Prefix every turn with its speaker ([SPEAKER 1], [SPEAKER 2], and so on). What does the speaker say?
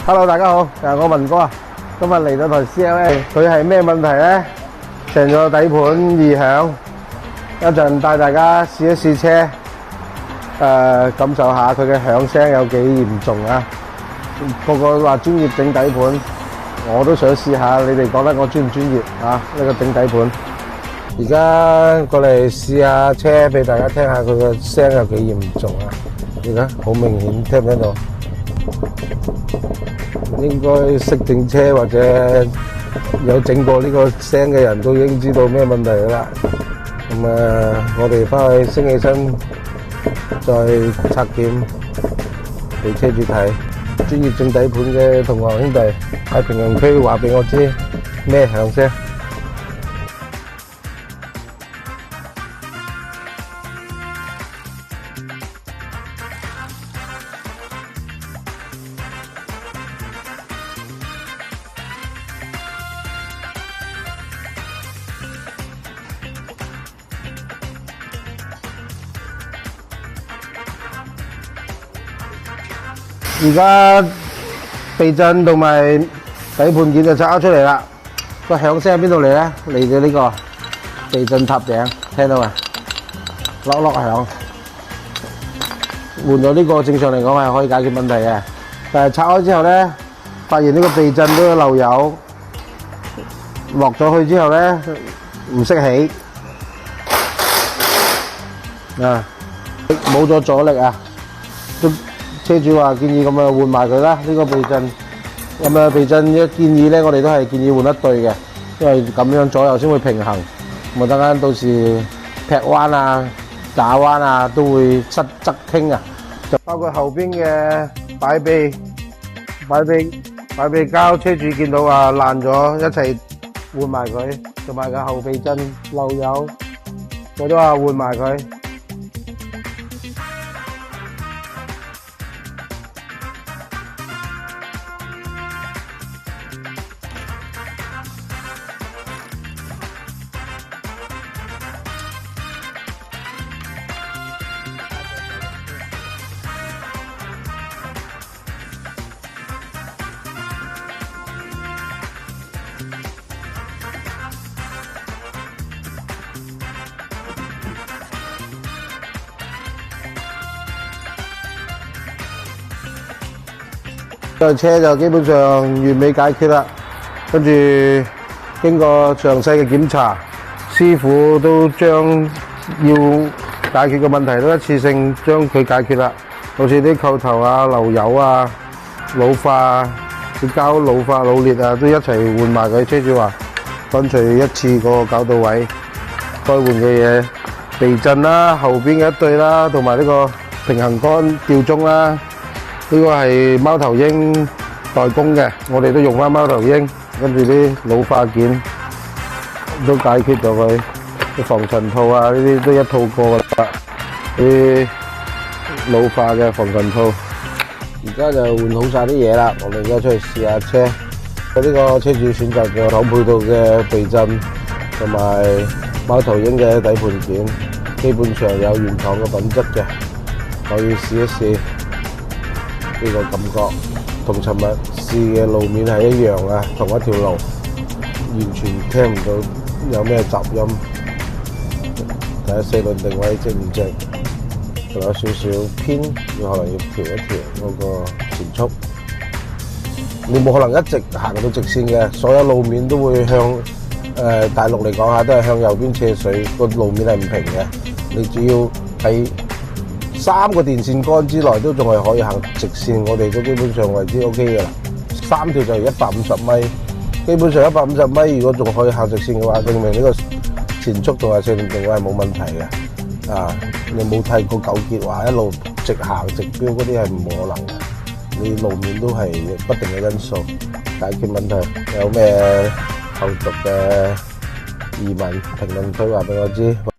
[SPEAKER 1] Hello， 大家好，我文哥啊，今日嚟到台 CLA， 佢係咩問題呢？成個底盤異響，一陣帶大家試一試車，感受下佢嘅響聲有幾嚴重啊！個個話專業整底盤，我都想試下，你哋覺得我專唔專業啊？呢個整底盤，而家過嚟試下車俾大家聽下佢嘅聲有幾嚴重啊！而家好明顯，聽唔聽到？應該識整車或者有整過呢個聲嘅人都已經知道咩問題啦。咁我哋翻去升起身再拆檢俾車主睇。專業整底盤嘅同行兄弟喺評論區話俾我知咩響聲。而家避震同埋底盤件就拆咗出嚟啦，個響聲喺邊度嚟咧？嚟自呢個避震塔頂，聽到嘛？落響。換咗呢個正常嚟講係可以解決問題嘅，但係拆開之後咧，發現呢個避震都有漏油，落咗去之後咧唔識起，冇咗阻力啊！都車主話建議咁啊換埋佢啦，呢個避震。咁啊避震嘅建議咧，我哋都係建議換一對嘅，因為咁樣左右先會平衡。咁啊等間到時劈彎啊、打彎啊都會側傾啊。就包括後邊嘅擺臂膠，車主見到話爛咗，一齊換埋佢，同埋個後避震漏油，我都話換埋佢。呢台車就基本上完美解決啦，跟住經過詳細嘅檢查，師傅都將要解決嘅問題都一次性將佢解決啦。好似啲扣頭啊、漏油啊、老化啊、啲膠老化老裂啊，都一齊換埋佢。車主話乾脆一次過搞到位，該換嘅嘢避震啦、後邊嘅一對啦，同埋呢個平衡杆吊鐘啦。呢個係貓頭鷹代工嘅，我哋都用翻貓頭鷹，跟住啲老化件都解決咗佢，啲防塵套啊呢啲都一套過噶啦，啲老化嘅防塵套。而家就換好晒啲嘢啦，我哋而家出去試下車。呢個車主選擇咗爽配套嘅避震同埋貓頭鷹嘅底盤件，基本上有原廠嘅品質嘅，可以試一試。呢個感覺同尋日試嘅路面係一樣啊，同一條路，完全聽唔到有咩雜音。睇下四輪定位正唔正，仲有少少偏，可能要調一調嗰個前速。你冇可能一直行到直線嘅，所有路面都會向大陸嚟講下都係向右邊斜水，個路面係唔平嘅。你只要喺3個電線杆之內都仲係可以行直線，我哋都基本上為之 OK 嘅啦。3條就係150米，基本上150米，如果仲可以行直線嘅話，證明呢個前速同埋四輪定位係冇問題嘅。你冇太過糾結話一路直行直飆嗰啲係唔可能嘅。你路面都係不定嘅因素解決問題。有咩後續嘅疑問，評論區話俾我知。